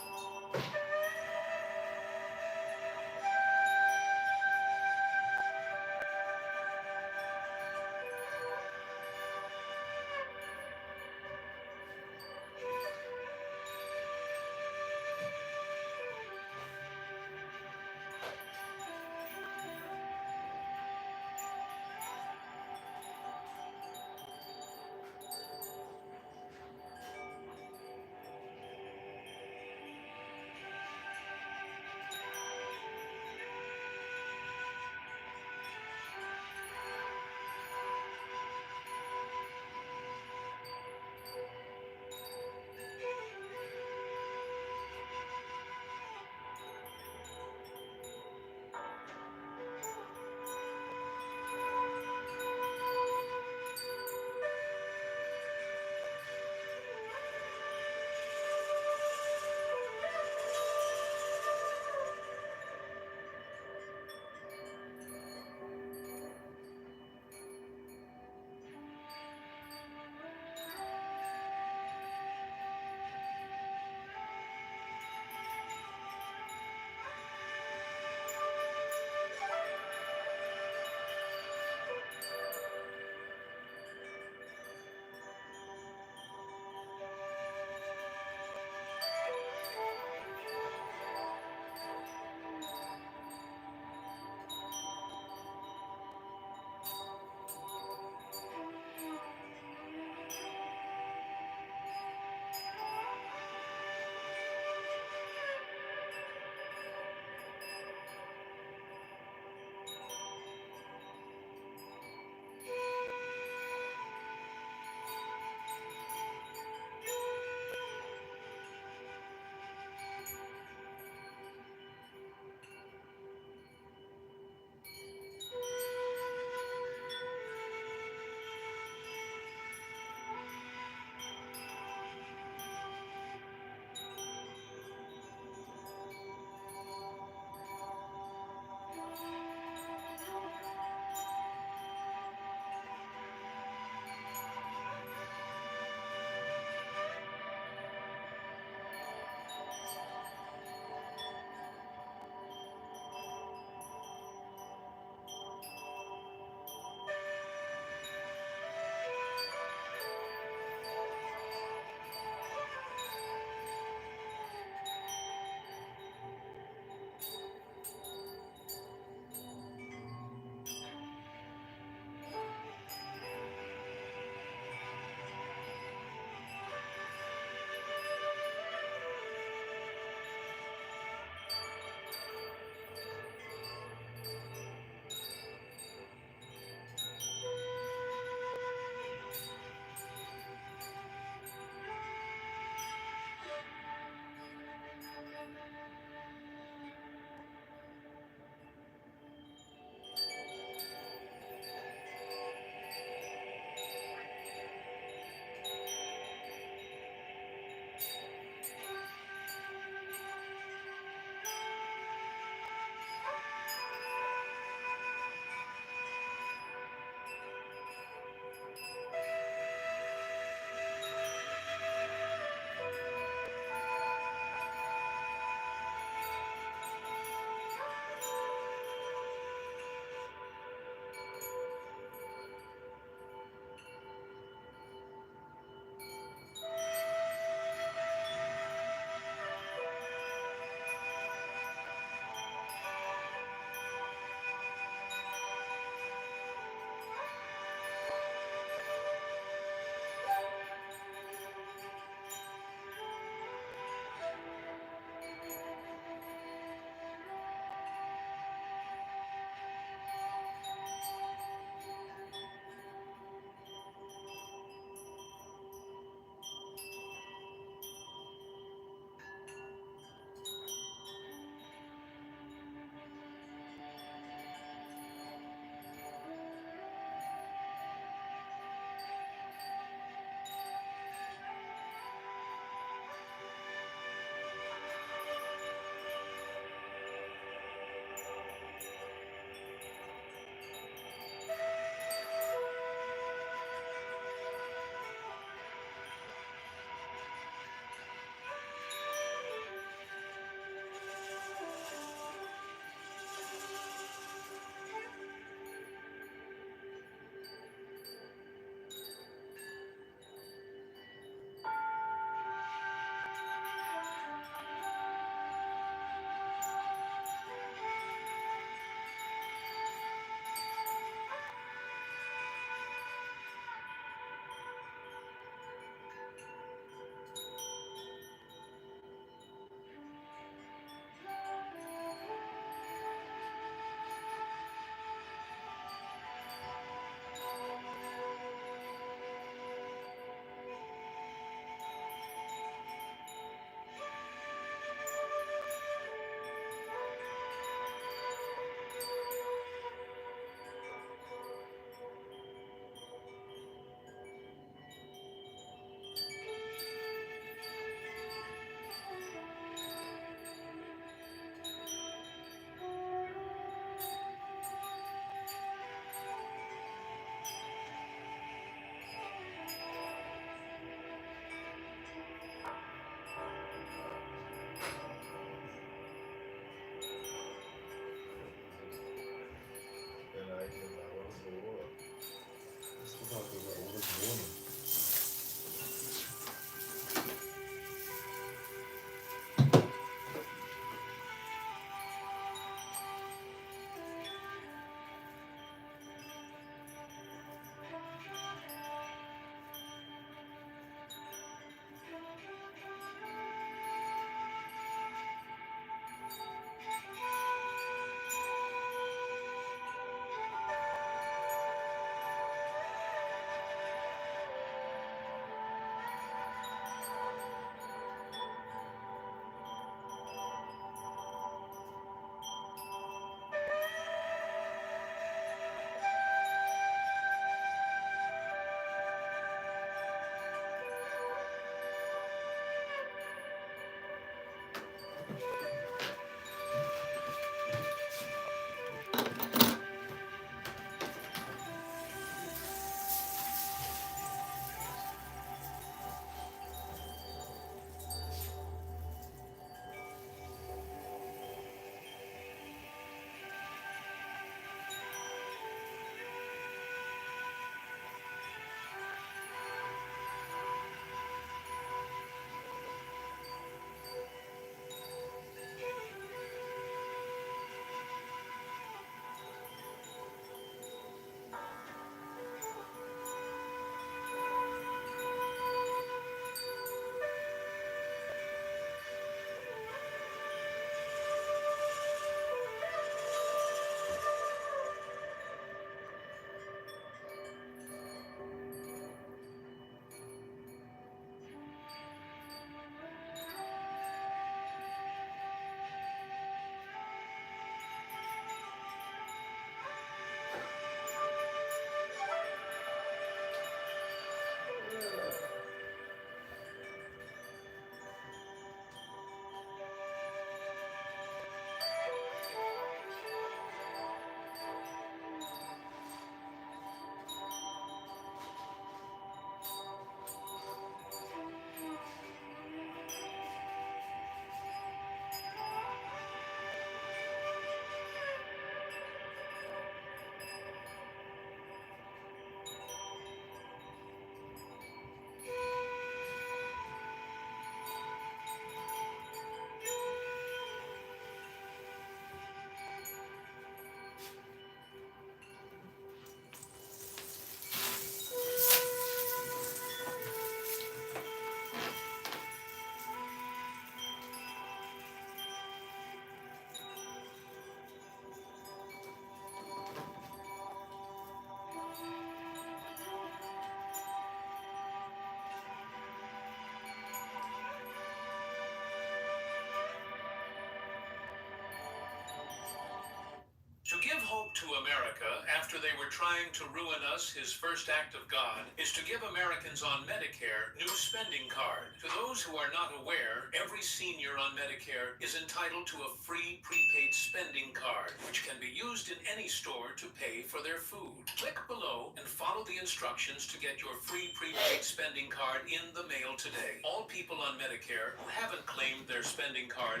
To give hope to America after they were trying to ruin us, his first act of God is to give Americans on Medicare new spending card. To those who are not aware, every senior on Medicare is entitled to a free prepaid spending card, which can be used in any store to pay for their food. Click below and follow the instructions to get your free prepaid spending card in the mail today. All people on Medicare who haven't claimed their spending card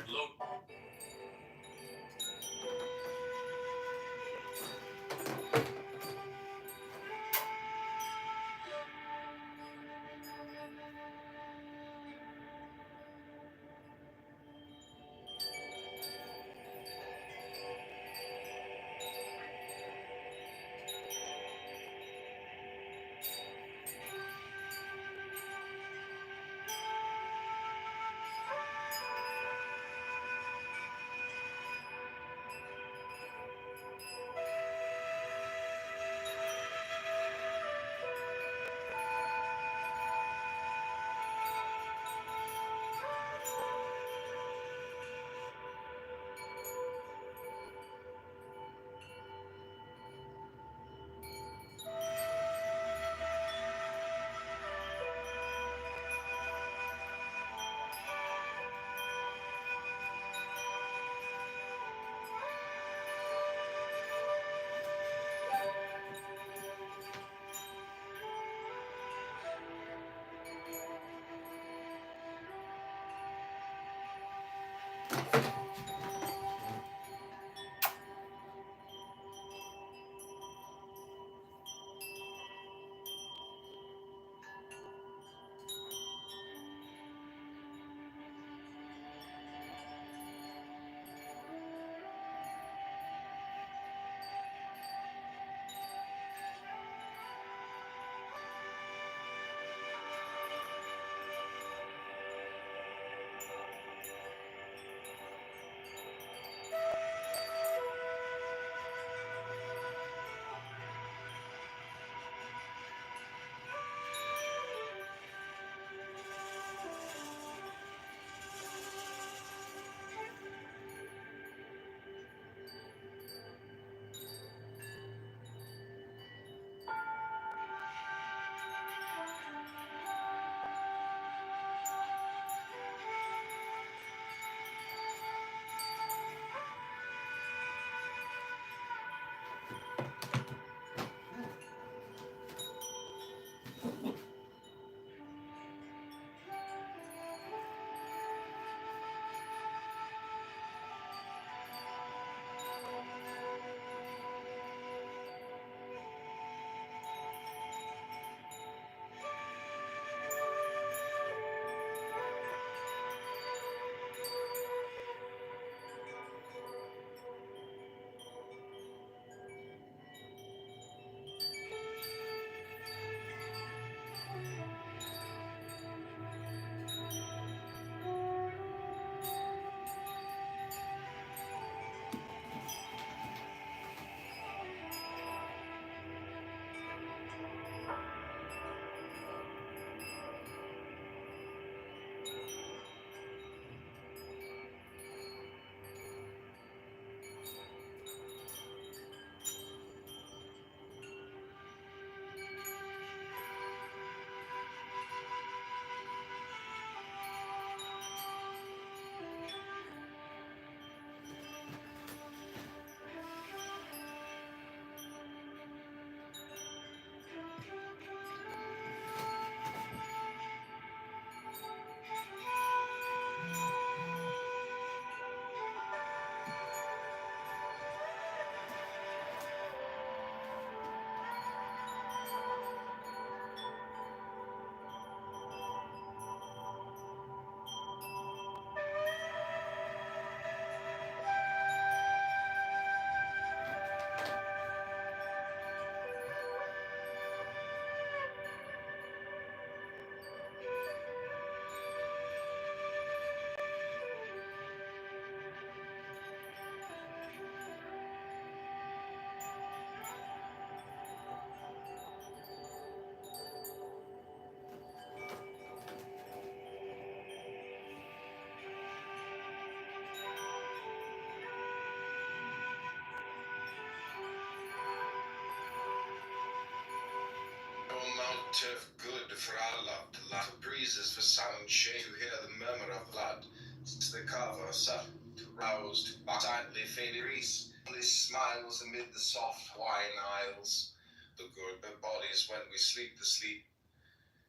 turf good for our love, to love for breezes, for sun and shade, to hear the murmur of blood, to the cover of sun, to rouse, to silently fade grease, smiles amid the soft wine isles, the good bodies when we sleep the sleep.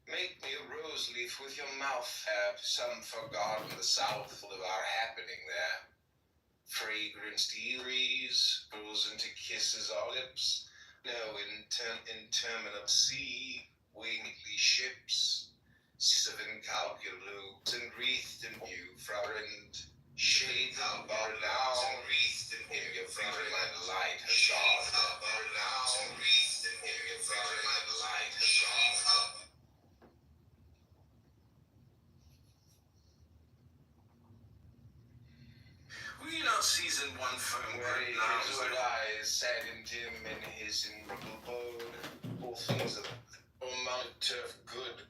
Make me a rose leaf with your mouth fair, some forgotten the south of our happening there. Fragrant steel breeze goes into kisses our lips, no interminable sea, wingly ships, of incalculable and wreathed in you, friend, shades of bar down, in your future my light has gone. In your future my light has gone. We not season one firm great now. His old eyes saddened him in his immortal abode. All things of the mounted turf good.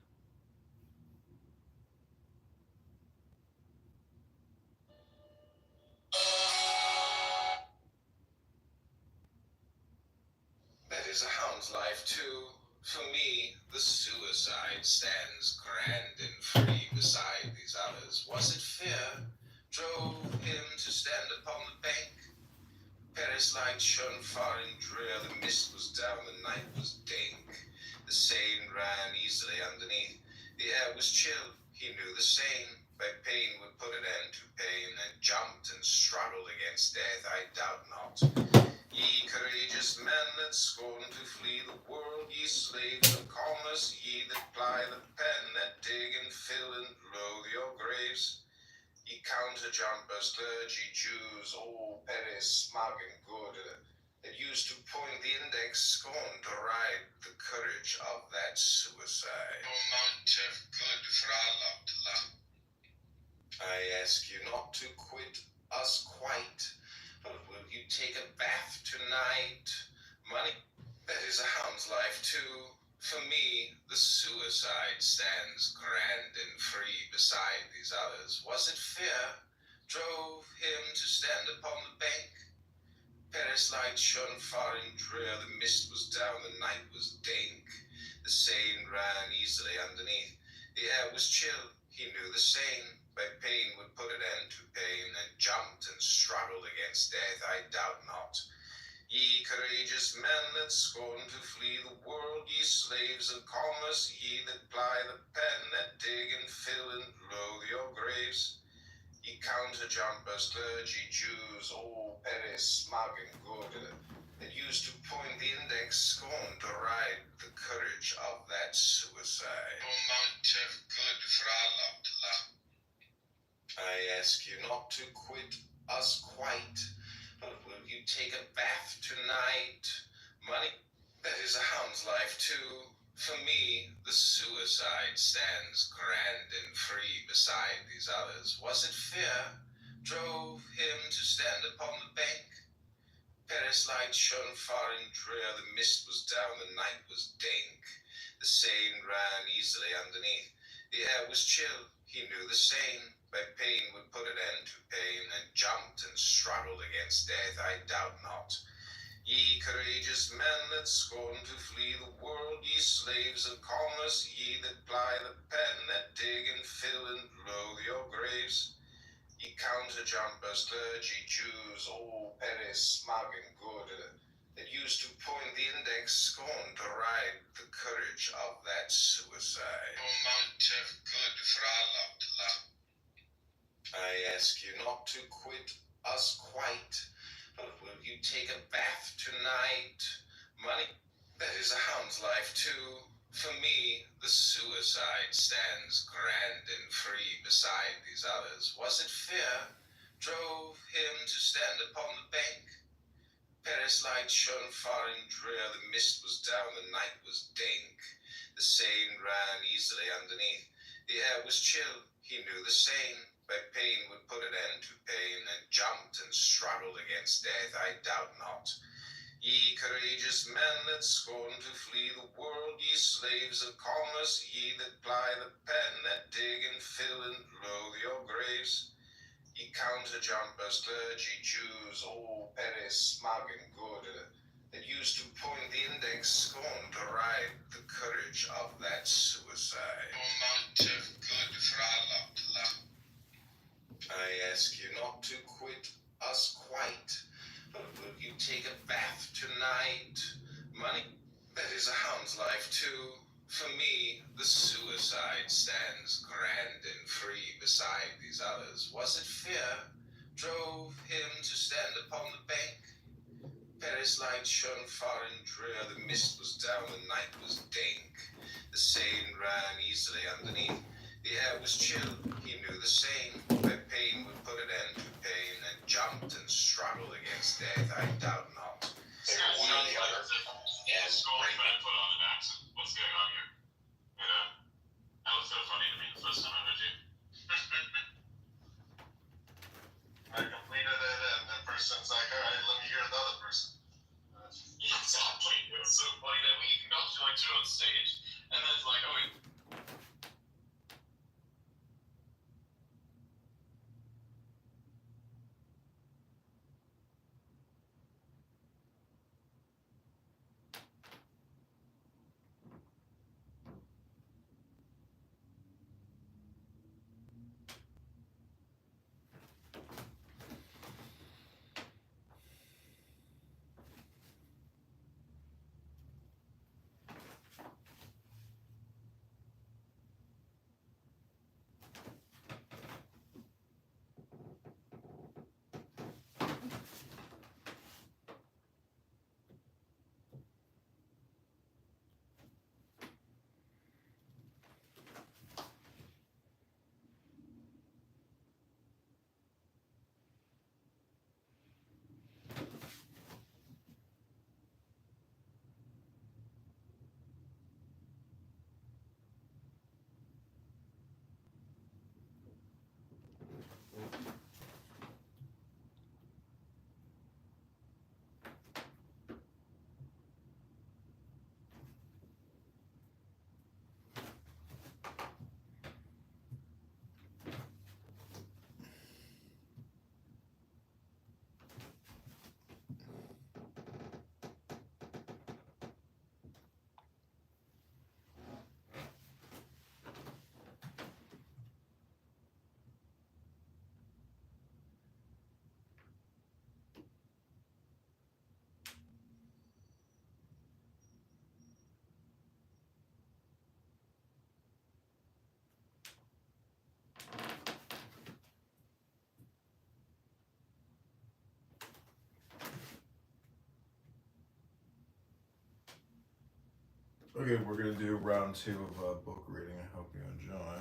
That is a hound's life too. For me, the suicide stands grand and free beside these others. Was it fear drove him to stand upon the bank? Paris light shone far and drear, the mist was down, the night was dank. The Seine ran easily underneath, the air was chill, he knew the Seine by pain would put an end to pain, and jumped and struggled against death, I doubt not. Ye courageous men that scorn to flee the world, ye slaves of commerce, ye that ply the pen, that dig and fill and loathe your graves. Ye counter-jumpers, clergy, Jews, all Paris smug and good, that used to point the index, scorn to ride the courage of that suicide. O mount of good for our love to love. I ask you not to quit us quite, but will you take a bath tonight? Money, that is a hound's life too. For me, the suicide stands grand and free beside these others. Was it fear drove him to stand upon the bank? Paris light shone far and drear, the mist was down, the night was dank. The Seine ran easily underneath, the air was chill, he knew the Seine by pain would put an end to pain, and jumped and struggled against death, I doubt not. Ye courageous men that scorn to flee the world, ye slaves of commerce, ye that ply the pen, that dig and fill and loathe your graves. Ye counter-jumpers, clergy, Jews, all Paris smug and good, that used to point the index, scorn to ride the courage of that suicide. O mount of good for our love to love. I ask you not to quit us quite, but will you take a bath tonight? Money, that is a hound's life too. For me, the suicide stands grand and free beside these others. Was it fear drove him to stand upon the bank? Paris light shone far and drear, the mist was down, the night was dank. The Seine ran easily underneath, the air was chill, he knew the Seine by pain would put an end to pain, and jumped and struggled against death, I doubt not. Ye courageous men that scorn to flee the world, ye slaves of commerce, ye that ply the pen, that dig and fill and loathe your graves. Ye counter-jumpers, clergy, Jews, all Paris smug and good, that used to point the index, scorn to ride the courage of that suicide. O mount of good for our love to love. I ask you not to quit us quite, but will you take a bath tonight? Money, that is a hound's life too. For me, the suicide stands grand and free beside these others. Was it fear drove him to stand upon the bank? Paris light shone far and drear, the mist was down, the night was dank. The Seine ran easily underneath, the air was chill, he knew the Seine by pain would put an end to pain, and jumped and struggled against death, I doubt not. Ye courageous men that scorn to flee the world, ye slaves of commerce, ye that ply the pen, that dig and fill and loathe your graves. Ye counter-jumpers, clergy, Jews, all Paris smug and good, that used to point the index, scorn to ride the courage of that suicide. Amount of good for Allah. I ask you not to quit us quite, but will you take a bath tonight? Money, that is a hound's life too. For me, the suicide stands grand and free beside these others. Was it fear drove him to stand upon the bank? Paris light shone far and drear, the mist was down, the night was dank. The Seine ran easily underneath, the air was chill, he knew the Seine, where pain would put an end to pain, and jumped and struggled against death, I doubt not. One or the other. And Scrolling back foot on an accent. What's going on here? You know? That was so funny to me the first time I met you. I completed it, and the person's like, all right, let me hear the other person. Exactly. It was so funny that we got to like two on stage, and then it's like, oh, wait. Okay, we're gonna do round 2 of book reading. I hope you enjoy.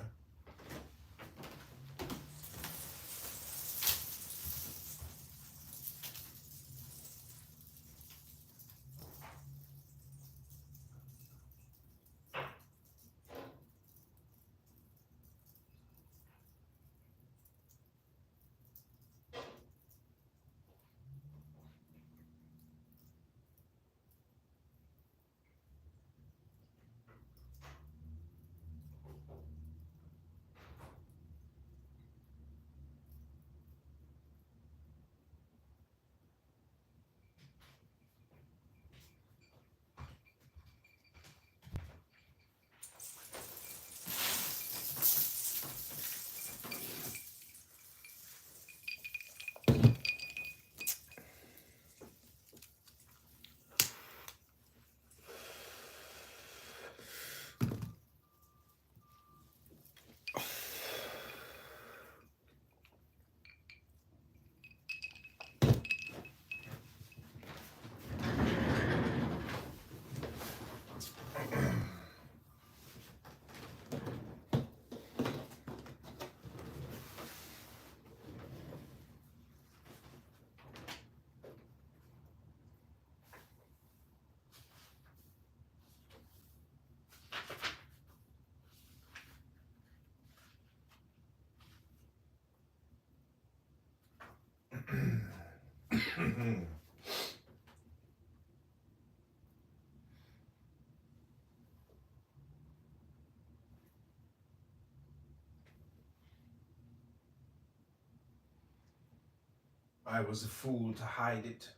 I was a fool to hide it.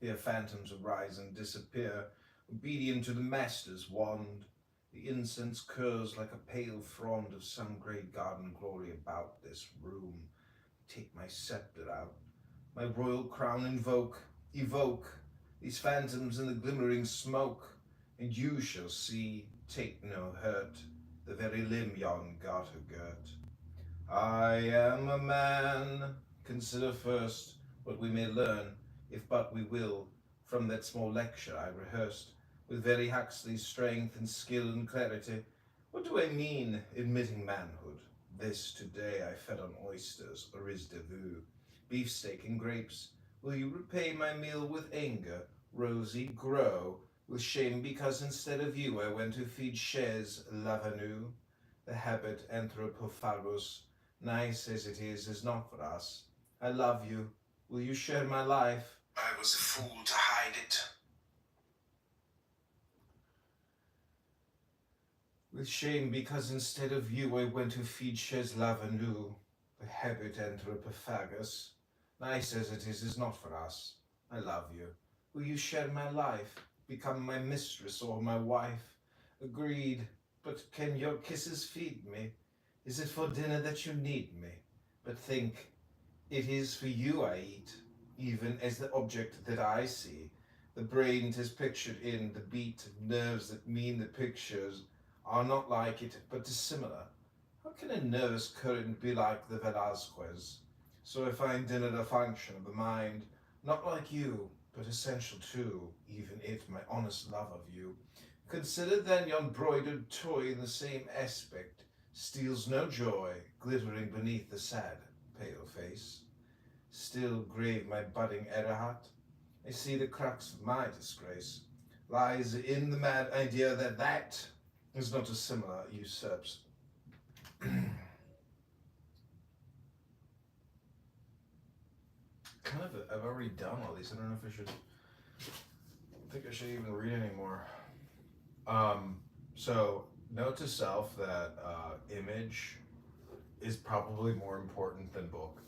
Here phantoms arise and disappear, obedient to the master's wand. The incense curls like a pale frond of some great garden glory about this room. Take my scepter out, my royal crown evoke these phantoms in the glimmering smoke, and you shall see, take no hurt, the very limb yon garter girt. I am a man, consider first what we may learn, if but we will, from that small lecture I rehearsed, with very Huxley's strength and skill and clarity. What do I mean, admitting manhood? This today I fed on oysters, a riz de vue, beefsteak and grapes. Will you repay my meal with anger, Rosie, grow, with shame because instead of you I went to feed chaise l'avenue? The habit anthropophagus, nice as it is not for us. I love you. Will you share my life? I was a fool to hide it. With shame because instead of you I went to feed chaise l'avenue. The habit anthropophagus, nice as it is not for us. I love you. Will you share my life? Become my mistress or my wife? Agreed. But can your kisses feed me? Is it for dinner that you need me? But think, it is for you I eat, even as the object that I see. The brain 'tis pictured in, the beat of nerves that mean the pictures are not like it, but dissimilar. How can a nervous current be like the Velasquez? So I find in it a function of the mind, not like you, but essential too, even it, my honest love of you. Consider then yon broidered toy in the same aspect, steals no joy, glittering beneath the sad, pale face. Still grave my budding Erahot, I see the crux of my disgrace lies in the mad idea that that is not a similar usurps. I've already done all these. I don't know if I think I should even read anymore. So note to self that image is probably more important than book.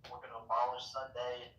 We're gonna abolish Sunday.